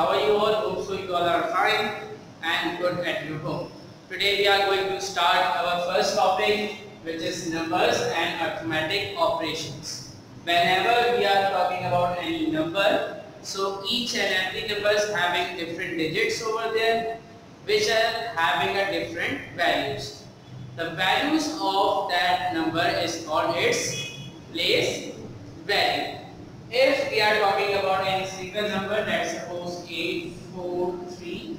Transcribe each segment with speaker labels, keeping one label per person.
Speaker 1: how are you all? Hope so you all are fine and good at your home. Today we are going to start our first topic, which is numbers and arithmetic operations. Whenever we are talking about any number, so each and every number is having different digits over there, which are having a different values. The values of that number is called its place value. If we are talking about any single number, let's suppose 8, 4, 3,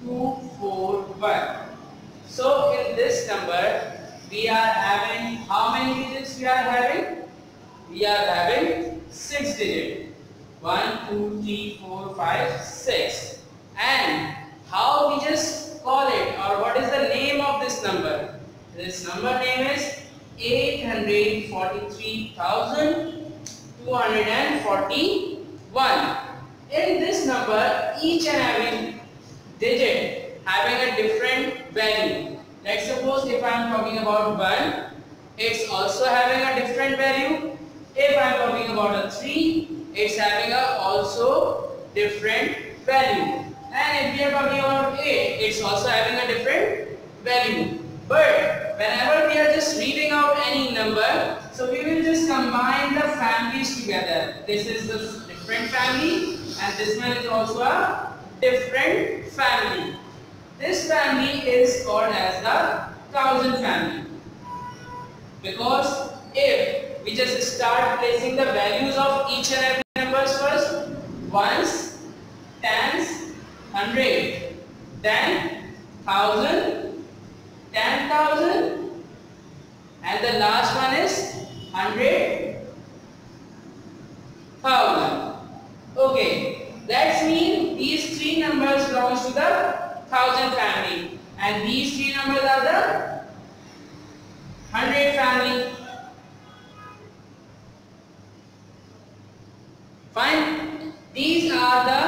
Speaker 1: 2, 4, 1. So in this number, we are having how many digits we are having? We are having 6 digits. 1, 2, 3, 4, 5, 6. And how we just call it, or what is the name of this number? This number name is 843,241. In this number, each and every digit having a different value. Let's suppose if I am talking about 1, it's also having a different value. If I am talking about a 3, it's having a also different value. And if we are talking about 8, it's also having a different value. But whenever we are just reading out any number, so we will just combine the families together. This is the different family and this one is also a different family. This family is called as the 1000 family. Because if we just start placing the values of each and every numbers first, ones, tens, 100, then 1000, 10,000, and the last one is 100,000. Okay, that means these three numbers belongs to the 1000 family, and these three numbers are the 100 family. Fine. These are the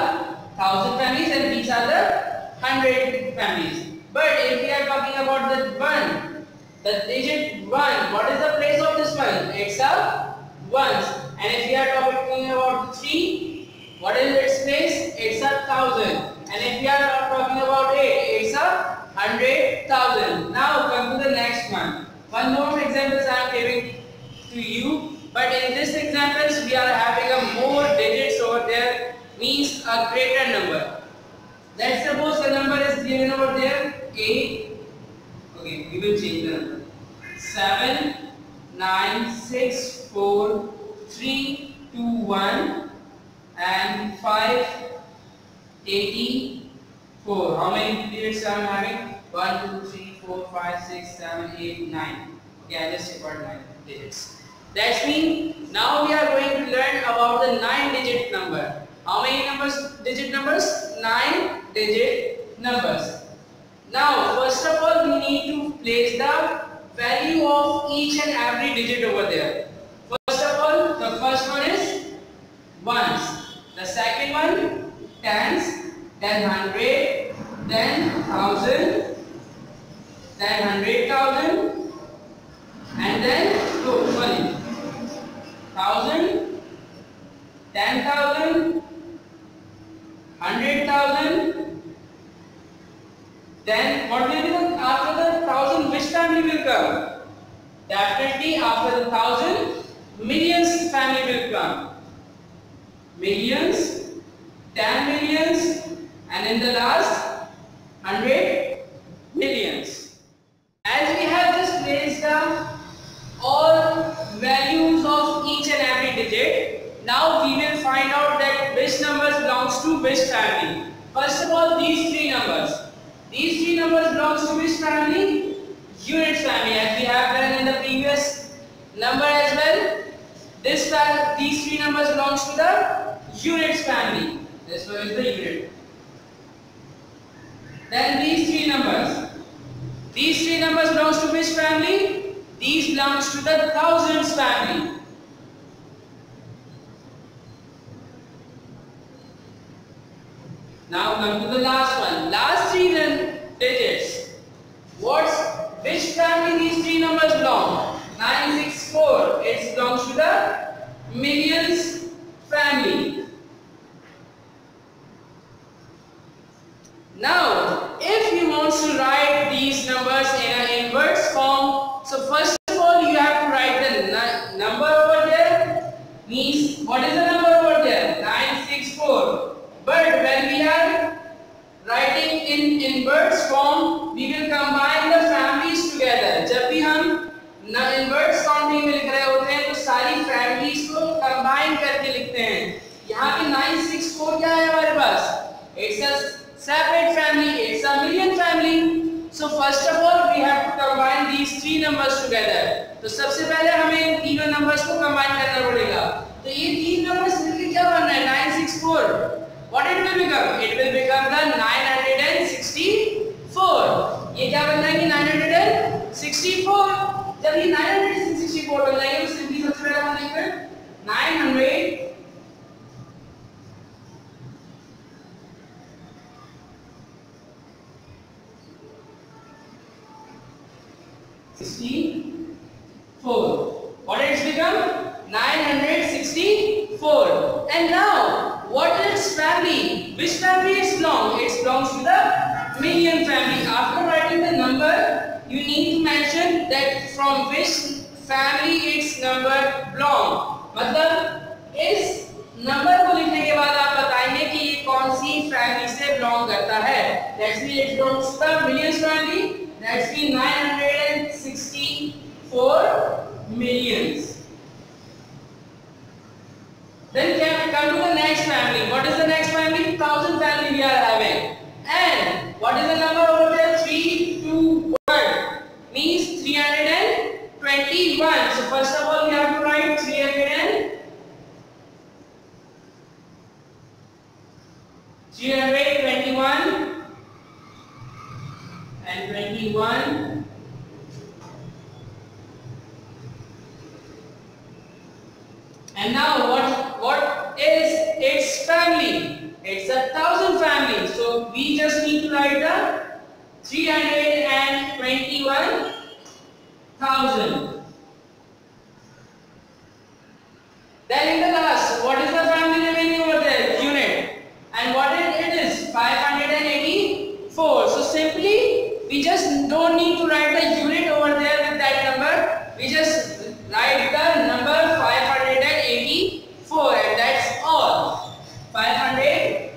Speaker 1: 1000 families, and these are the 100 families. But if we are talking about the 1, the digit 1, what is the place of this one? It's a ones. And if we are talking about 3, what is its place? It's a 1000. And if we are talking about 8, it's a 100,000. Now come to the next one. One more examples I am giving to you. But in this examples, we are having a more digits over there, means a greater number. Let's suppose the number is given over there 8. Okay, we will change the number. 7, 9, 6, 4, 3, 2, 1, and 5, 84. How many digits am I having? 1, 2, 3, 4, 5, 6, 7, 8, 9. Okay, I just recorded 9 digits. That means now we are going to learn about the 9-digit number. How many digit numbers? 9-digit numbers. Now, first of all, we need to place the value of each and every digit over there. First of all, the first one is ones. The second one, tens, then 100, then 1000, then 100,000, and then 1,000, 10,000, 100,000. Then what will be after the 1000? Which family will come? Definitely after the 1000, millions family will come. Millions, 10 millions, and in the last 100 millions. As we have just placed down all values of each and every digit, now we will find out that which numbers belongs to which family. First of all, these three numbers. These three numbers belongs to which family? Units family, as we have done in the previous number as well. These three numbers belongs to the units family. This one is the unit. Then these three numbers. These three numbers belongs to which family? These belongs to the thousands family. Now come to the last one. Last three digits. Which family these three numbers belong? 964. It belongs to the millions family. Now, if you want to write these numbers in an inverse form, so first of all you have to write the number over there. Means what is the number over there? 964. But when we are writing in inverse form, we will combine the families together. जब भी हम inverse counting में लिख रहे होते हैं तो सारी families को combine करके लिखते हैं. यहाँ पे 964 क्या है हमारे पास? It's a separate family, it's a million family. So first of all we have to combine these three numbers together. तो सबसे पहले हमें इन तीनों numbers को combine करना पड़ेगा. तो ये तीन numbers मिलके क्या बनना है? 964. What it will become? It will become the 964. ये क्या बनना है कि 964. जब ये 964 बन जाएंगे तो सिंपली सबसे पहले हम लिखेंगे 964. What it's become? 964. And now, what is family? Which family it belongs? It belongs to the million family. After writing the number, you need to mention that from which family its number belong. मतलब इस number को लिखने के बाद आप बताएंगे कि ये कौन सी फैमिली से बिलोंग करता है. That's mean it belongs to the millions family. That's mean 964 millions. Then come to the next family. What is the next family? 1000 family we are having. And what is the number over there? 321 means 321. So first of all we have to write 321 and 21. And now what is its family? It's a 1000 family. So we just need to write the 321,000. Then in the last, what is the family remaining over there? Unit. And what it is? 584. So simply we just don't need to write the unit over there with that number. We just write the number 584 and that's all. 584.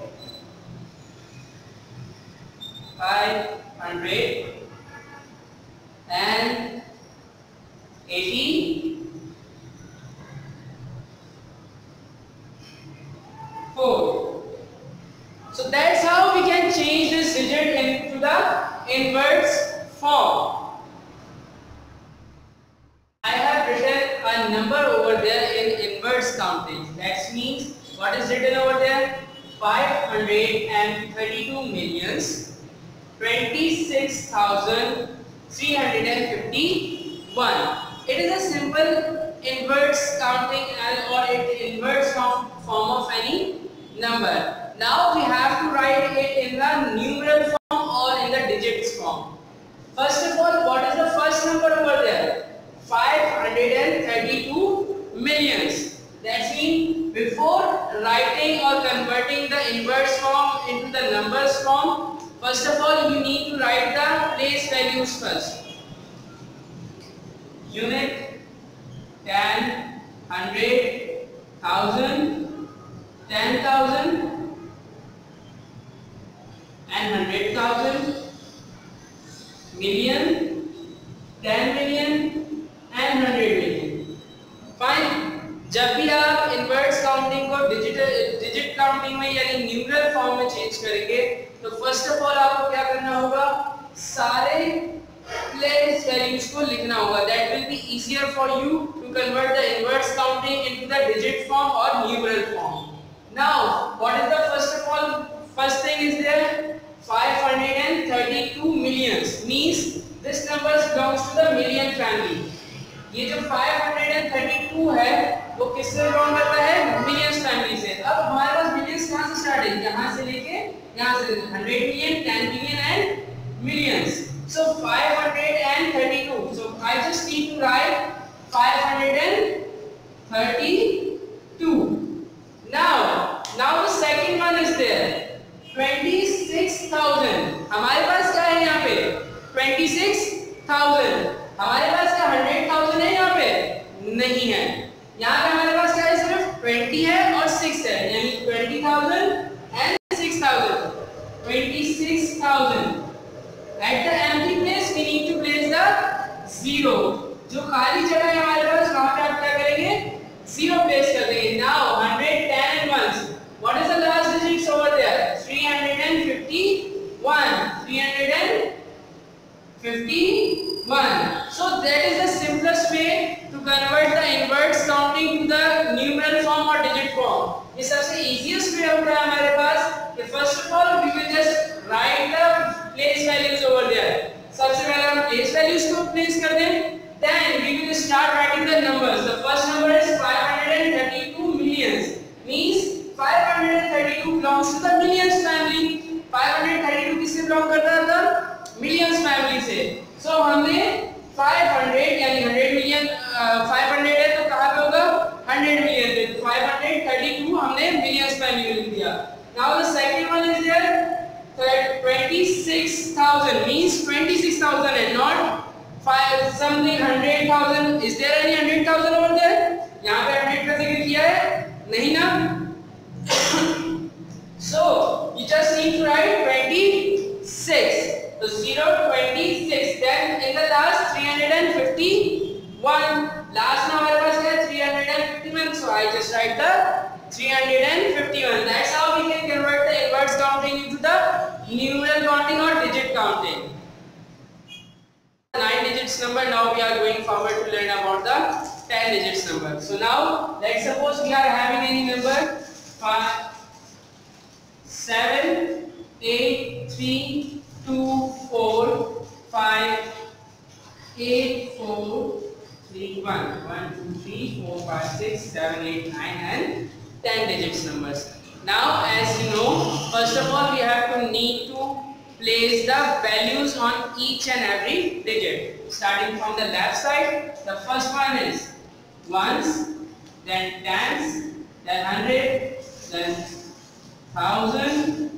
Speaker 1: So that's how we can change this digit into the inverse form. I have written a number over there in inverse counting. That means what is written over there? 532 millions 26,351. It is a simple inverse counting or inverse form of any number. Now we have to write it in the numeral form or in the digits form. First of all, what is the first number over there? 532 millions. That means before writing or converting the inverse form into the numbers form, first of all you need to write the place values first. Unit, 10, 100, 1000, 10,000 and 100,000, million, 10 million and 100 million. Fine. जब भी आप inverse counting को digit counting में यानी numeral form में change करेंगे तो first of all आपको क्या करना होगा? सारे प्लेस वैल्यूज को लिखना होगा. That will be easier for you to convert the inverse counting into the digit form और numeral form. Now what is the first thing is there? 532 millions means this number belongs to the million family. ये जो 532 है वो किससे belong करता है? Millions family से. अब हमारे पास मिलियंस कहां से स्टार्ट है? यहां से लेके यहां से 100 million, 10 million and millions. So 532. So I just need to write 532. Now the second one is there. 26,000. हमारे पास क्या है यहाँ पे 26,000। हमारे पास क्या 100,000 है यहाँ पे? नहीं है। यहाँ पे हमारे पास क्या है? सिर्फ 20 है और 6 है, यानी 20,000 and 6,000, 26,000। At the empty place we need to place the zero। जो खाली जगह है हमारे पास वहाँ पे आप क्या करेंगे? Zero place कर देंगे। Now 110 and ones। What is the last digits over there? 351। 351। So that is the simplest way to convert the inverse counting to the numeral form or digit form। ये सबसे easiest way होता है हमारे पास कि first of all we will just write the place values over there। सबसे पहले हम place values को place कर दें, then we will start writing the numbers। The first number is 532 millions, means 532 belongs to the millions family। 532 किससे belong करता था? millions family से। So हमने 500 यानी 100 million 500 है तो कहाँ पे होगा? 100 million पे। 532 हमने millions family में लिख दिया। Now the second one is there 26,000, means 26,000 and not 5 something 100,000। Is there any 100,000 over there? यहाँ पे 100 का जिक्र किया है? नहीं ना? So you just need to write 26। So 0 26, then in the last 351। Last में हमारे पास क्या है? 351। So I just write the 351। That's how we can convert the inverse counting into the numeral counting or digit counting। 9 digits number. Now we are going forward to learn about the 10 digits number। So now let's suppose we are having any number 5 7 8 3 2 4 5 8 4 3 1 1 2 3 4 5 6 7 8 9 and 10 digits numbers। Now as you know, first of all we have to need to place the values on each and every digit। Starting from the left side, the first one is ones, then tens, then 100, then 1,000,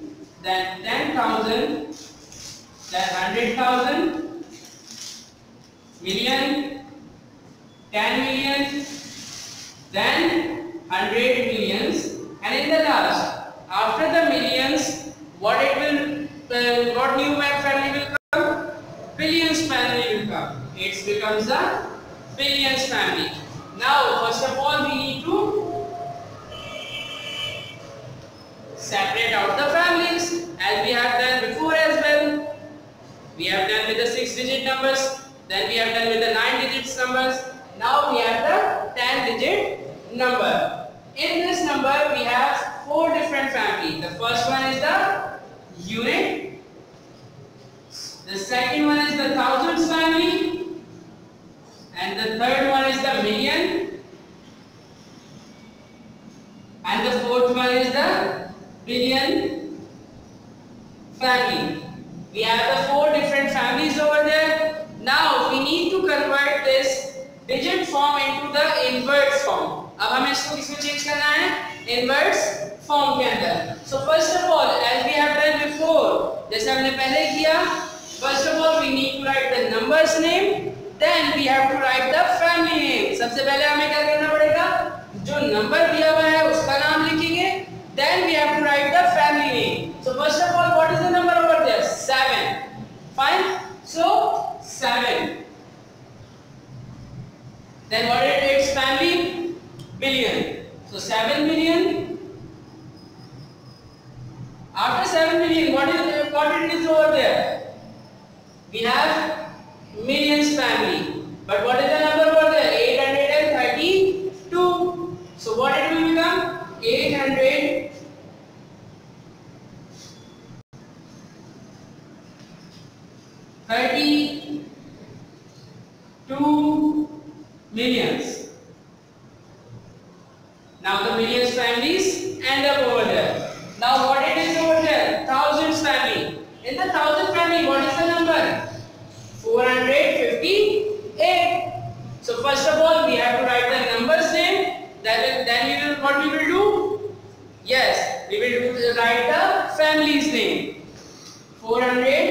Speaker 1: then 10,000, then 100,000, million, 10 million, then 100 millions, and in the last, after the millions, what new family will come? Billions family will come. It becomes the billions family। Now first of all we need to separate out the families as we have done before as well। We have done with the 6-digit numbers, then we have done with the 9-digit numbers, now we have the 10-digit number। In this number we have 4 different families। The first one is the unit, the second one is the thousands family, and the third one is the million, and the fourth one is the billion family। We have the 4 different families over there। Now we need to convert this digit form into the inverse form। अब हमें इसको किसमें change करना है? inverse form के अंदर। So first of all, as we have done before, जैसे हमने पहले किया, first of all we need to write the numbers name, then we have to write the family name। सबसे पहले हमें क्या करना पड़ेगा? जो नंबर दिया हुआ है उसका नाम लिखेंगे, then we have to write the family name। So first of all, what is the number over there? 7। Fine। So 7। Then what is its family? Billion। So 7 million। After 7 million, what it is over there? We have millions family, but what is the number over there? 832। So what it will become? 832 millions। Now the millions families end up over there। Now what it is over there? Thousands family। In the thousand family, what is the number? 458। So first of all, we have to write the numbers name. Then what we will do? Yes, we will write the family's name। 458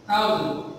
Speaker 1: 1000.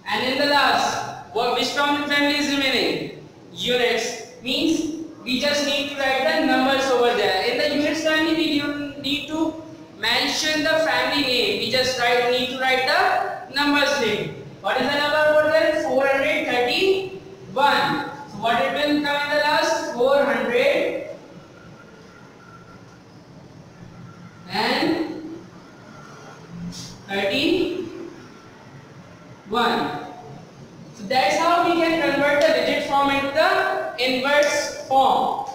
Speaker 1: And in the last, which family is remaining? Units. Means we just need to write the numbers over there. In the units family, we don't need to mention the family name. We just need to write the numbers name. What is the number over there? 431. So what it will come in the last? 431. So that's how we can convert the digit form into the inverse form.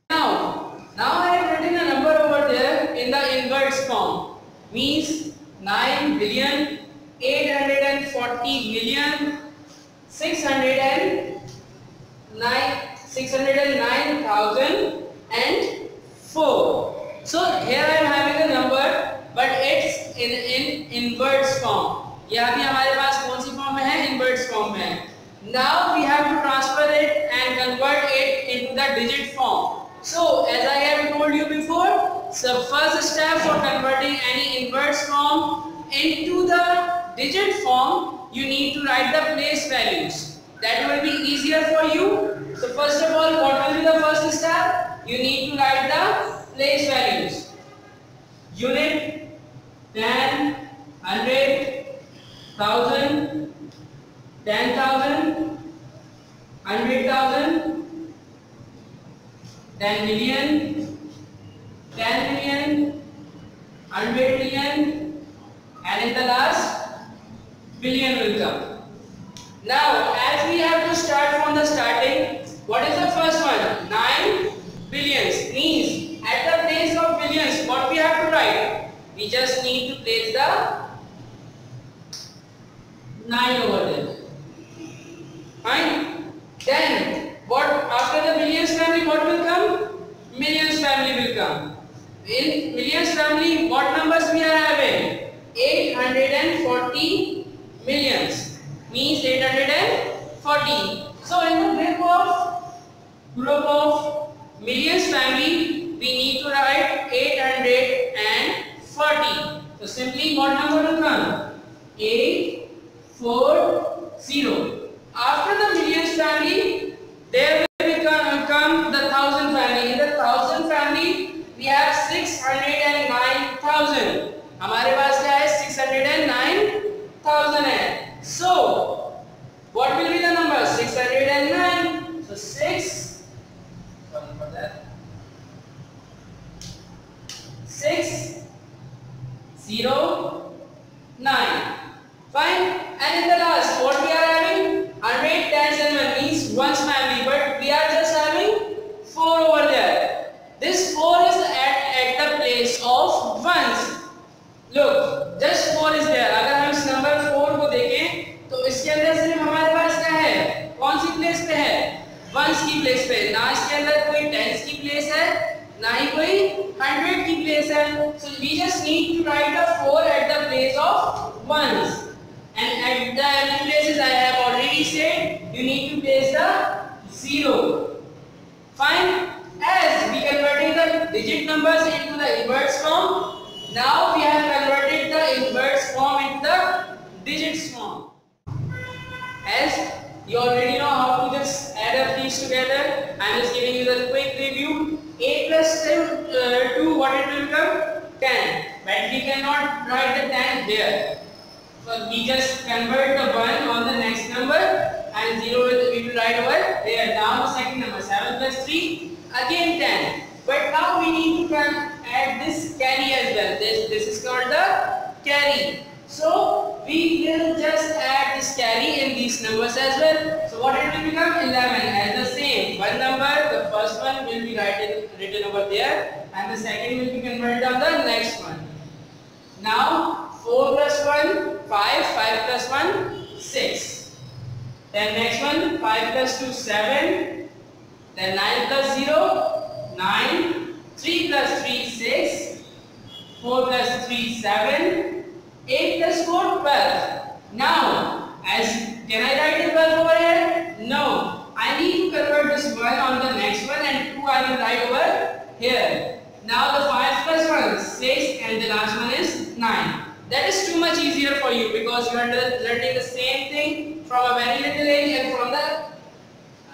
Speaker 1: Now I have written a number over there in the inverse form. Means 9,840,609,004. So here I am having a number, but it's in inverse form. यह भी हमारे पास कौन सी form में है? Inverse form में है. Now we have to transfer it and convert it into the digit form. So as I have told you before, the first step for converting any inverse form into the digit form, you need to write the place values. That will be easier for you. So first of all, what will be the first step? You need to write the place values. Unit, 10, 100, 1000, 10,000, 100,000, 10 million, 10 million, 100 million, and in the last, billion will come. Now, as we have to start from the starting, what is the first one? 9 billions. Means, at the place of billions, what we have to write? We just need to place the 9 over there. Fine. Then, what after the billions family, what will come? Millions family will come. In millions family, what numbers we are having? 840 millions. Means 840. So in the group of millions family, we need to write 840. So simply what number will come? 840. After the millions family, there will come the thousand family. In the thousand family, we have 609,000. हमारे पास क्या है? 609,000 है. So, what will be the number? 609. So 6. Sorry for that. 609. Fine. And in the last, what we are having? 100, 10, and 1 means ones family, but we are just having 4 over there. This 4 is at the place of ones. Look, just 4 is there. अगर हम इस number 4 को देखें, तो इसके अंदर सिर्फ हमारे पास क्या है? कौन सी प्लेस पे है? वंस की प्लेस पे. ना इसके अंदर कोई टेंस की प्लेस है, ना ही कोई 100 की प्लेस है. So we just need to write the 4 at the place of ones. And at the empty places I have already said, you need to place the 0. Fine. As we converting the digit numbers into the inverse form, now we have converted the inverse form into the digits form. As you already know how to just add up these together, I am just giving you the quick review. 8 plus 2, what it will become? 10. But we cannot write the 10 there. So we just convert the 1 on the next number and 0 we will write over there. Now the second number, 7 plus 3, again 10. But now we need to add this carry as well. This is called the carry. So we will just add this carry in these numbers as well. So what it will become? 11. As the same, one number, the first one will be written over there and the second will be converted on the next one. Now 4 plus 1, 5, 5 plus 1, 6. Then next one, 5 plus 2, 7. Then 9 plus 0, 9. 3 plus 3, 6. 4 plus 3, 7. 8 plus 4, 12. Now, can I write the 12 over here? No. I need to convert this 1 on the next one and 2 I will write over here. Now the 5 plus 1, last one is 9. That is too much easier for you because you are learning the same thing from a very little age and from the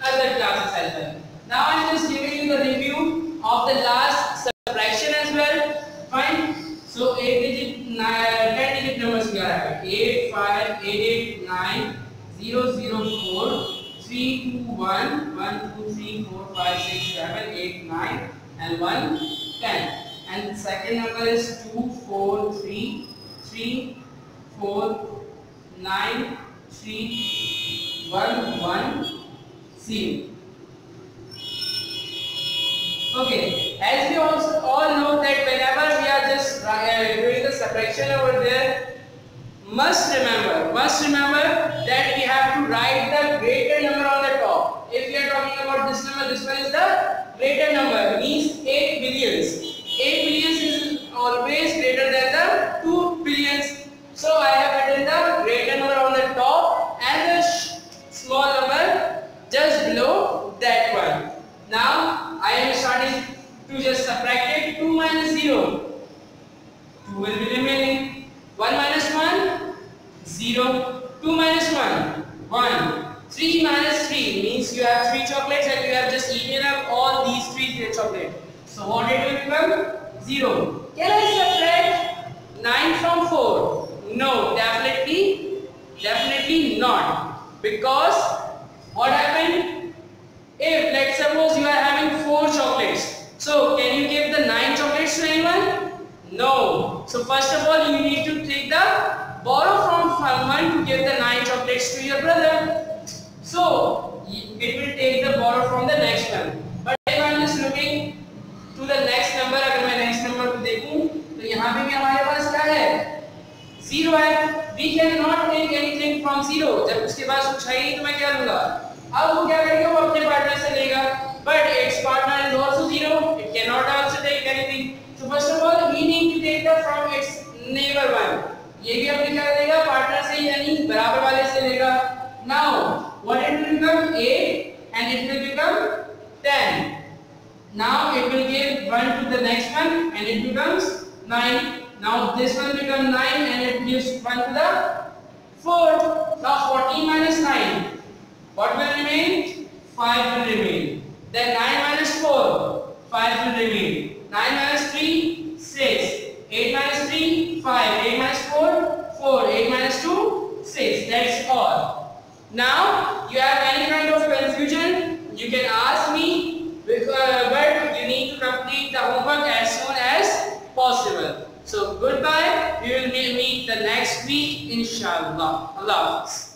Speaker 1: other classes as well. Now I am just giving you the review of the last subtraction as well. Fine. So 10 digit numbers we are having 8, 5, 8, 8, 9, 0, 0, 4, 3, 2, 1, 1, 2, 3, 4, 5, 6, 7, 8, 9, and 1, 10. And the second number is 2, 4, 3, 3, 4, 9, 3, 1, 1, 0. Okay, as we also all know that whenever we are just doing the subtraction over there, must remember that we have to write the greater number on the top. If we are talking about this number, this one is the greater number, means 8 billions. 8 billions is always greater than the 2 billions. So I have written the greater number on the top and the small number just below that one. Now I am starting to just subtract it. 2 minus 0. 2 will be remaining. 1 minus 1, 0. 2 minus 1, 1. 3 minus 3 means you have 3 chocolates and you have just eaten up all these 3 chocolates. So what it will become? 0. Can I subtract 9 from 4? No, definitely not. Because what happened? If let's suppose you are having 4 chocolates, so can you give the 9 chocolates to anyone? No. So first of all, you need to take the borrow from someone to give the 9 chocolates to your brother. So it will take the borrow from the next one. But if I am just looking to the next number, अगर मैं next number को देखूं, तो यहाँ पे भी हमारे पास क्या है? 0 है. We cannot take anything from 0. जब उसके पास कुछ है ही तो मैं क्या लूँगा? अब वो क्या करेगा? वो अपने पार्टनर से लेगा. But its partner is also 0. It cannot also take anything. So first of all, we need to take the from its neighbor one. ये भी अपने क्या लेगा? पार्टनर से यानी बराबर वाले से लेगा. Now what it will become? 8 and it will become 10. Now it will give 1 to the next one and it becomes 9. Now this one becomes 9 and it gives 1 to the 4. Now 14 minus 9. What will remain? 5 will remain. Then 9 minus 4. 5 will remain. 9 minus 3. 6. 8 minus 3. 5. 8 minus 4. 4. 8 minus 2. 6. That's all. Now you have any kind of confusion, you can ask me, but you need to complete the homework as soon as possible. So goodbye. We will meet the next week, inshallah. Allah Hafiz.